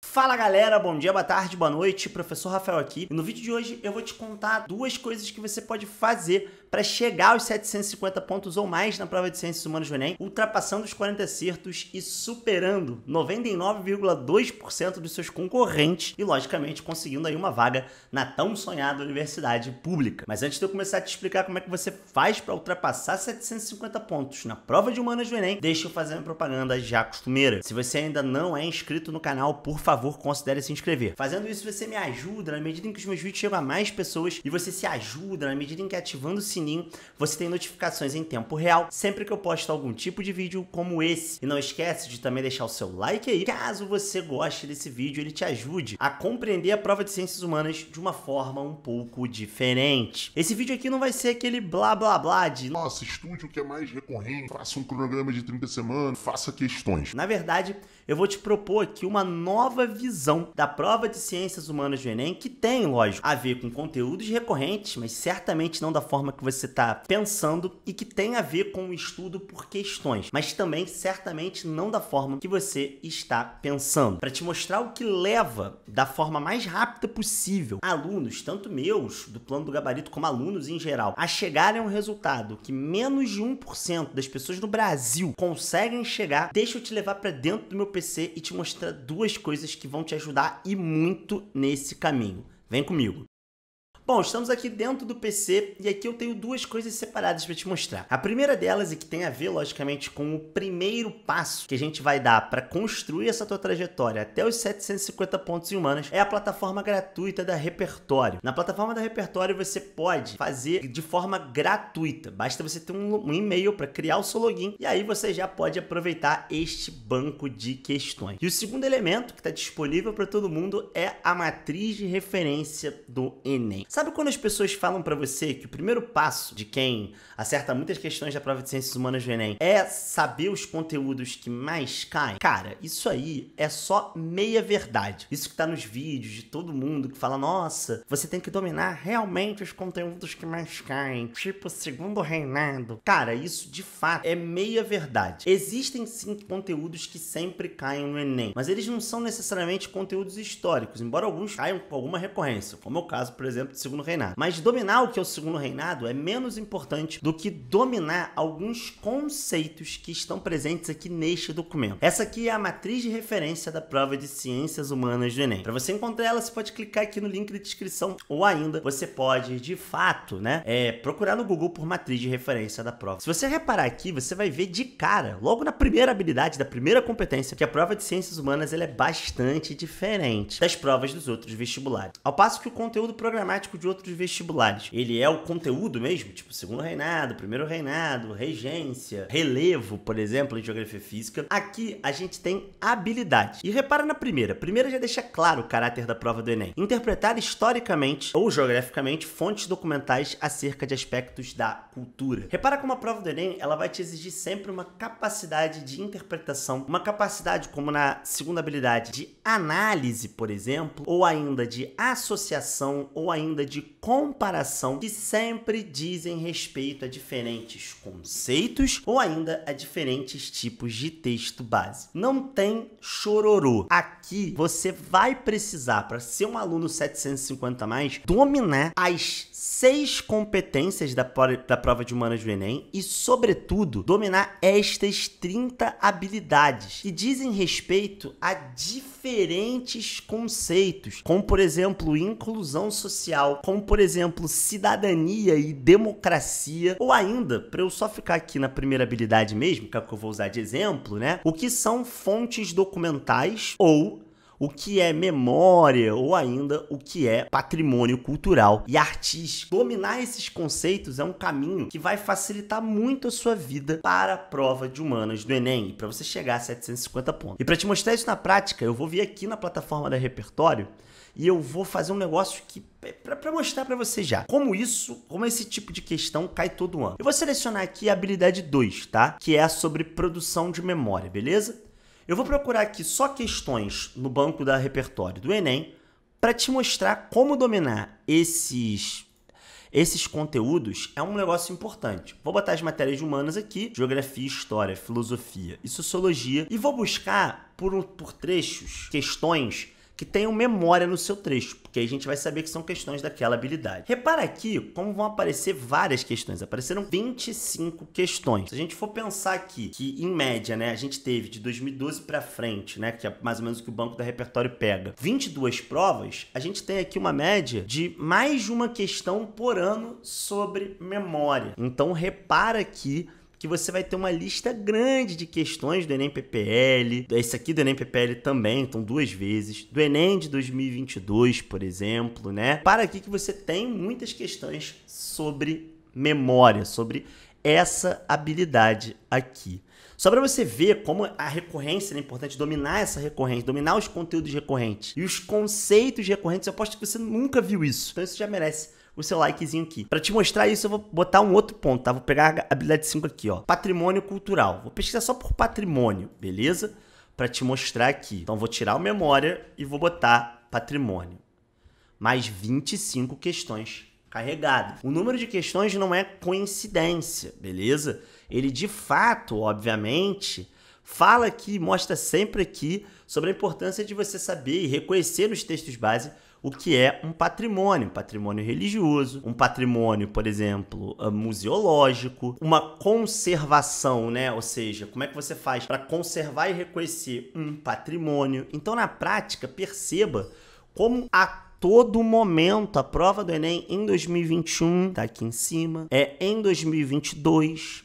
Fala galera, bom dia, boa tarde, boa noite, professor Rafael aqui. E no vídeo de hoje eu vou te contar duas coisas que você pode fazer para chegar aos 750 pontos ou mais na prova de Ciências Humanas do Enem, ultrapassando os 40 acertos e superando 99,2% dos seus concorrentes e, logicamente, conseguindo aí uma vaga na tão sonhada universidade pública. Mas antes de eu começar a te explicar como é que você faz para ultrapassar 750 pontos na prova de Humanas do Enem, deixa eu fazer uma propaganda já costumeira. Se você ainda não é inscrito no canal, por favor, considere se inscrever. Fazendo isso, você me ajuda na medida em que os meus vídeos chegam a mais pessoas e você se ajuda na medida em que ativando o sininho, você tem notificações em tempo real sempre que eu posto algum tipo de vídeo como esse. E não esquece de também deixar o seu like aí, caso você goste desse vídeo, ele te ajude a compreender a prova de Ciências Humanas de uma forma um pouco diferente. Esse vídeo aqui não vai ser aquele blá blá blá de nossa, estude o que é mais recorrente, faça um cronograma de 30 semanas, faça questões. Na verdade, eu vou te propor aqui uma nova visão da prova de Ciências Humanas do Enem, que tem, lógico, a ver com conteúdos recorrentes, mas certamente não da forma que você está pensando, e que tem a ver com o estudo por questões, mas também certamente não da forma que você está pensando. Para te mostrar o que leva da forma mais rápida possível alunos, tanto meus, do plano do gabarito, como alunos em geral, a chegarem a um resultado que menos de 1% das pessoas no Brasil conseguem chegar, deixa eu te levar para dentro do meu PC e te mostrar duas coisas que vão te ajudar e muito nesse caminho. Vem comigo. Bom, estamos aqui dentro do PC e aqui eu tenho duas coisas separadas para te mostrar. A primeira delas, e que tem a ver, logicamente, com o primeiro passo que a gente vai dar para construir essa tua trajetória até os 750 pontos em humanas, é a plataforma gratuita da Repertório. Na plataforma da Repertório você pode fazer de forma gratuita. Basta você ter um e-mail para criar o seu login e aí você já pode aproveitar este banco de questões. E o segundo elemento que está disponível para todo mundo é a matriz de referência do Enem. Sabe quando as pessoas falam pra você que o primeiro passo de quem acerta muitas questões da prova de Ciências Humanas do Enem é saber os conteúdos que mais caem? Cara, isso aí é só meia verdade. Isso que tá nos vídeos de todo mundo que fala, nossa, você tem que dominar realmente os conteúdos que mais caem, tipo segundo reinado. Cara, isso de fato é meia verdade. Existem sim conteúdos que sempre caem no Enem, mas eles não são necessariamente conteúdos históricos, embora alguns caiam com alguma recorrência, como é o caso, por exemplo, de segundo reinado. Mas dominar o que é o segundo reinado é menos importante do que dominar alguns conceitos que estão presentes aqui neste documento. Essa aqui é a matriz de referência da prova de Ciências Humanas do Enem. Para você encontrar ela, você pode clicar aqui no link da descrição ou ainda você pode, de fato, procurar no Google por matriz de referência da prova. Se você reparar aqui, você vai ver de cara, logo na primeira habilidade, da primeira competência, que a prova de Ciências Humanas ela é bastante diferente das provas dos outros vestibulares. Ao passo que o conteúdo programático de outros vestibulares, ele é o conteúdo mesmo, tipo segundo reinado, primeiro reinado, regência, relevo, por exemplo, em geografia física. Aqui a gente tem habilidade. E repara na primeira. A primeira já deixa claro o caráter da prova do Enem. Interpretar historicamente ou geograficamente fontes documentais acerca de aspectos da cultura. Repara como a prova do Enem, ela vai te exigir sempre uma capacidade de interpretação, uma capacidade, como na segunda habilidade, de análise, por exemplo, ou ainda de associação, ou ainda de comparação, que sempre dizem respeito a diferentes conceitos ou ainda a diferentes tipos de texto base. Não tem chororô. Aqui você vai precisar, para ser um aluno 750 a mais, dominar as 6 competências da prova de Humanas do Enem e, sobretudo, dominar estas 30 habilidades que dizem respeito a diferentes conceitos, como, por exemplo, inclusão social, como, por exemplo, cidadania e democracia, ou ainda, para eu só ficar aqui na primeira habilidade mesmo, que é o que eu vou usar de exemplo, o que são fontes documentais ou o que é memória ou ainda o que é patrimônio cultural e artístico. Dominar esses conceitos é um caminho que vai facilitar muito a sua vida para a prova de Humanas do Enem, para você chegar a 750 pontos. E para te mostrar isso na prática, eu vou vir aqui na plataforma da Repertório e eu vou fazer um negócio que para mostrar para você já como esse tipo de questão cai todo ano. Eu vou selecionar aqui a habilidade 2, tá? Que é sobre produção de memória, beleza? Eu vou procurar aqui só questões no banco da Repertório do Enem para te mostrar como dominar esses esses conteúdos é um negócio importante. Vou botar as matérias de humanas aqui, geografia, história, filosofia e sociologia, e vou buscar por trechos, questões que tenham memória no seu trecho, porque aí a gente vai saber que são questões daquela habilidade. Repara aqui como vão aparecer várias questões. Apareceram 25 questões. Se a gente for pensar aqui que, em média, né, a gente teve de 2012 para frente, né, que é mais ou menos o que o Banco do Repertório pega, 22 provas, a gente tem aqui uma média de mais de uma questão por ano sobre memória. Então, repara aqui que você vai ter uma lista grande de questões do Enem PPL, esse aqui do Enem PPL também, então 2 vezes, do Enem de 2022, por exemplo, né? Para aqui que você tem muitas questões sobre memória, sobre essa habilidade aqui. Só para você ver como a recorrência é importante, dominar essa recorrência, dominar os conteúdos recorrentes e os conceitos recorrentes. Eu aposto que você nunca viu isso, então isso já merece o seu likezinho aqui. Para te mostrar isso, eu vou botar um outro ponto, tá? Vou pegar a habilidade 5 aqui, ó. Patrimônio cultural. Vou pesquisar só por patrimônio, beleza? Para te mostrar aqui. Então, vou tirar o memória e vou botar patrimônio. Mais 25 questões carregadas. O número de questões não é coincidência, beleza? Ele, de fato, obviamente, fala aqui, mostra sempre aqui sobre a importância de você saber e reconhecer nos textos base o que é um patrimônio religioso, um patrimônio, por exemplo, museológico, uma conservação, né? Ou seja, como é que você faz para conservar e reconhecer um patrimônio? Então, na prática, perceba como a todo momento a prova do Enem em 2021, tá aqui em cima, em 2022,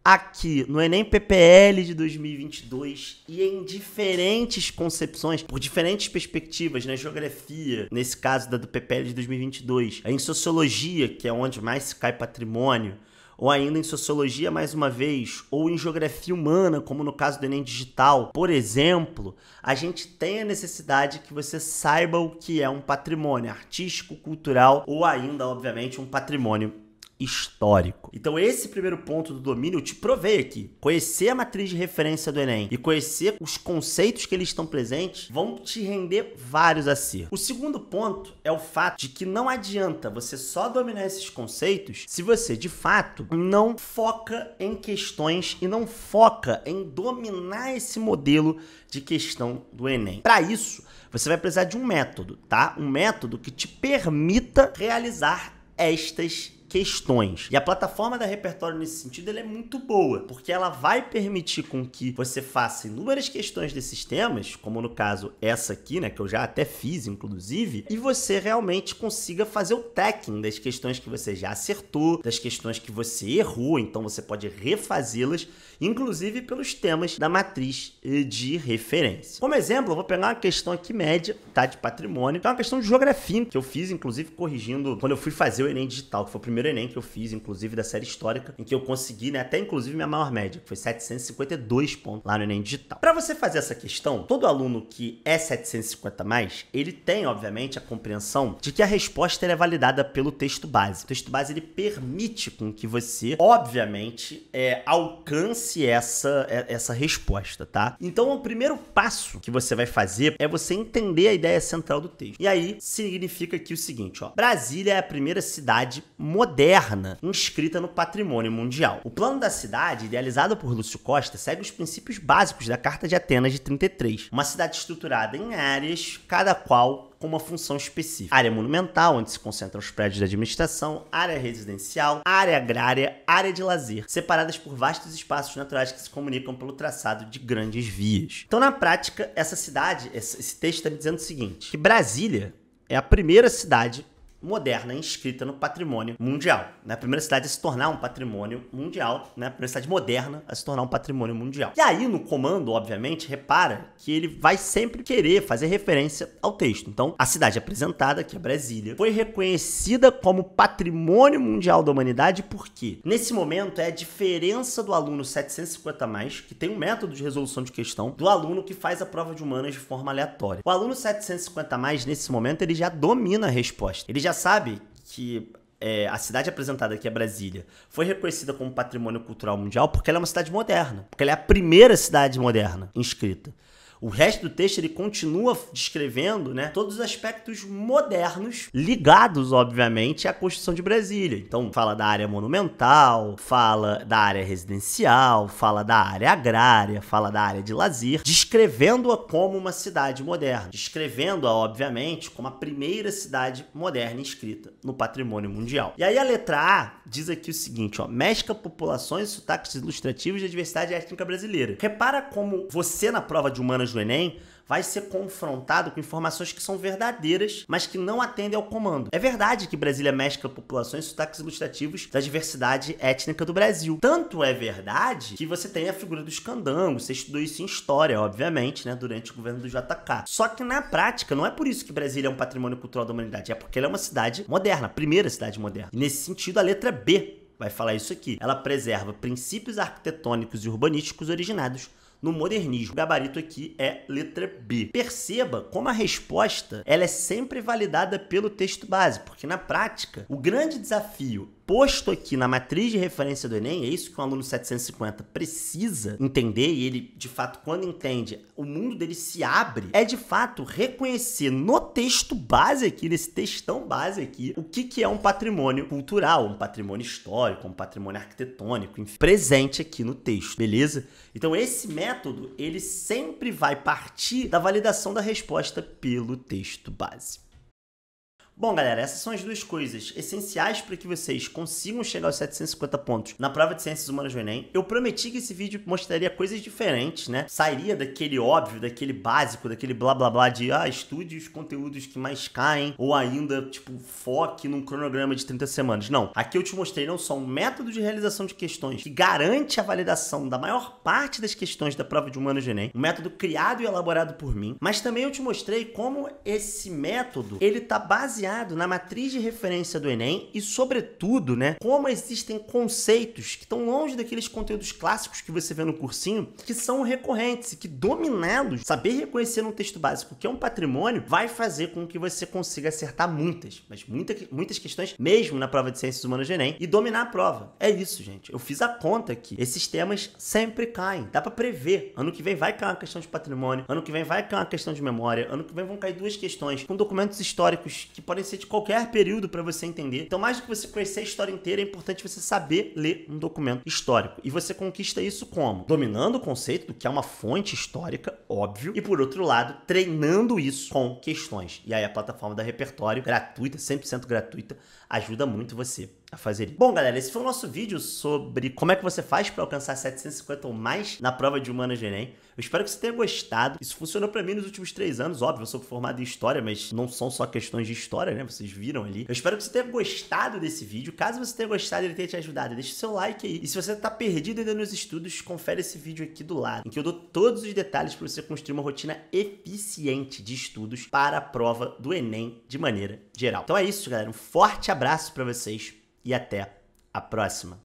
aqui no Enem PPL de 2022 e em diferentes concepções, por diferentes perspectivas, na geografia, nesse caso da do PPL de 2022, em sociologia, que é onde mais se cai patrimônio, ou ainda em sociologia mais uma vez, ou em geografia humana, como no caso do Enem Digital, por exemplo, a gente tem a necessidade que você saiba o que é um patrimônio artístico, cultural, ou ainda, obviamente, um patrimônio histórico. Então esse primeiro ponto do domínio eu te provei aqui. Conhecer a matriz de referência do Enem e conhecer os conceitos que eles estão presentes vão te render vários acertos. O segundo ponto é o fato de que não adianta você só dominar esses conceitos se você, de fato, não foca em questões e não foca em dominar esse modelo de questão do Enem. Para isso, você vai precisar de um método, tá? Um método que te permita realizar estas questões. E a plataforma da Repertório nesse sentido ela é muito boa, porque ela vai permitir com que você faça inúmeras questões desses temas, como no caso essa aqui, né, que eu já até fiz, inclusive, e você realmente consiga fazer o tracking das questões que você já acertou, das questões que você errou, então você pode refazê-las, inclusive pelos temas da matriz de referência. Como exemplo, eu vou pegar uma questão aqui média, tá, de patrimônio, que é uma questão de geografia, que eu fiz, inclusive, corrigindo quando eu fui fazer o Enem Digital, que foi o primeiro Enem que eu fiz, inclusive, da série histórica, em que eu consegui, né, até inclusive minha maior média, que foi 752 pontos lá no Enem Digital. Para você fazer essa questão, todo aluno que é 750 mais, ele tem, obviamente, a compreensão de que a resposta é validada pelo texto base. O texto base, ele permite com que você, obviamente, alcance essa resposta, tá? Então, o primeiro passo que você vai fazer é você entender a ideia central do texto. E aí, significa aqui o seguinte, ó. Brasília é a primeira cidade moderna inscrita no Patrimônio Mundial. O plano da cidade, idealizado por Lúcio Costa, segue os princípios básicos da Carta de Atenas de 33. Uma cidade estruturada em áreas, cada qual com uma função específica. Área monumental, onde se concentram os prédios da administração, área residencial, área agrária, área de lazer, separadas por vastos espaços naturais que se comunicam pelo traçado de grandes vias. Então, na prática, essa cidade, esse texto está me dizendo o seguinte, que Brasília é a primeira cidade moderna inscrita no patrimônio mundial, né? A primeira cidade a se tornar um patrimônio mundial, né? A primeira cidade moderna a se tornar um patrimônio mundial. E aí, no comando, obviamente, repara que ele vai sempre querer fazer referência ao texto. Então, a cidade apresentada, que é Brasília, foi reconhecida como patrimônio mundial da humanidade porque, nesse momento, é a diferença do aluno 750+, que tem um método de resolução de questão, do aluno que faz a prova de humanas de forma aleatória. O aluno 750+, nesse momento, ele já domina a resposta. Ele já sabe que a cidade apresentada aqui, a Brasília, foi reconhecida como patrimônio cultural mundial porque ela é uma cidade moderna, porque ela é a primeira cidade moderna inscrita. O resto do texto ele continua descrevendo, né, todos os aspectos modernos ligados, obviamente, à construção de Brasília. Então, fala da área monumental, fala da área residencial, fala da área agrária, fala da área de lazer, descrevendo-a como uma cidade moderna, descrevendo-a, obviamente, como a primeira cidade moderna inscrita no patrimônio mundial. E aí a letra A diz aqui o seguinte, ó, mescla populações e sotaques ilustrativos da diversidade étnica brasileira. Repara como você, na prova de humanas do Enem, vai ser confrontado com informações que são verdadeiras, mas que não atendem ao comando. É verdade que Brasília mescla populações e sotaques ilustrativos da diversidade étnica do Brasil. Tanto é verdade que você tem a figura dos candangos, você estudou isso em história, obviamente, né, durante o governo do JK. Só que na prática, não é por isso que Brasília é um patrimônio cultural da humanidade, é porque ela é uma cidade moderna, a primeira cidade moderna. E nesse sentido, a letra B vai falar isso aqui. Ela preserva princípios arquitetônicos e urbanísticos originados no modernismo. O gabarito aqui é letra B. Perceba como a resposta ela é sempre validada pelo texto base, porque na prática, o grande desafio posto aqui na matriz de referência do Enem, é isso que o aluno 750 precisa entender, e ele, de fato, quando entende, o mundo dele se abre, é, de fato, reconhecer no texto base aqui, nesse textão base aqui, o que é um patrimônio cultural, um patrimônio histórico, um patrimônio arquitetônico, enfim, presente aqui no texto, beleza? Então, esse método, ele sempre vai partir da validação da resposta pelo texto base. Bom, galera, essas são as duas coisas essenciais para que vocês consigam chegar aos 750 pontos na prova de Ciências Humanas do Enem. Eu prometi que esse vídeo mostraria coisas diferentes, né? Sairia daquele óbvio, daquele básico, daquele blá blá blá de estude os conteúdos que mais caem, ou ainda, tipo, foque num cronograma de 30 semanas. Não, aqui eu te mostrei não só um método de realização de questões que garante a validação da maior parte das questões da prova de Humanas do Enem, um método criado e elaborado por mim, mas também eu te mostrei como esse método, ele tá baseado na matriz de referência do Enem e, sobretudo, né, como existem conceitos que estão longe daqueles conteúdos clássicos que você vê no cursinho, que são recorrentes e que, dominados, saber reconhecer no texto básico que é um patrimônio, vai fazer com que você consiga acertar muitas questões, mesmo na prova de Ciências Humanas do Enem, e dominar a prova. É isso, gente. Eu fiz a conta aqui. Esses temas sempre caem. Dá pra prever. Ano que vem vai cair uma questão de patrimônio, ano que vem vai cair uma questão de memória, ano que vem vão cair duas questões com documentos históricos que podem ser de qualquer período para você entender. Então, mais do que você conhecer a história inteira, é importante você saber ler um documento histórico. E você conquista isso como? Dominando o conceito do que é uma fonte histórica, óbvio, e por outro lado, treinando isso com questões. E aí a plataforma da Repertório, gratuita, 100% gratuita, ajuda muito você a fazer isso. Bom, galera, esse foi o nosso vídeo sobre como é que você faz para alcançar 750 ou mais na prova de Humanas do Enem. Eu espero que você tenha gostado. Isso funcionou para mim nos últimos 3 anos, óbvio, eu sou formado em História, mas não são só questões de História, né? Vocês viram ali. Eu espero que você tenha gostado desse vídeo. Caso você tenha gostado e ele tenha te ajudado, deixa o seu like aí. E se você tá perdido ainda nos estudos, confere esse vídeo aqui do lado, em que eu dou todos os detalhes para você construir uma rotina eficiente de estudos para a prova do Enem de maneira geral. Então é isso, galera. Um forte abraço para vocês e até a próxima.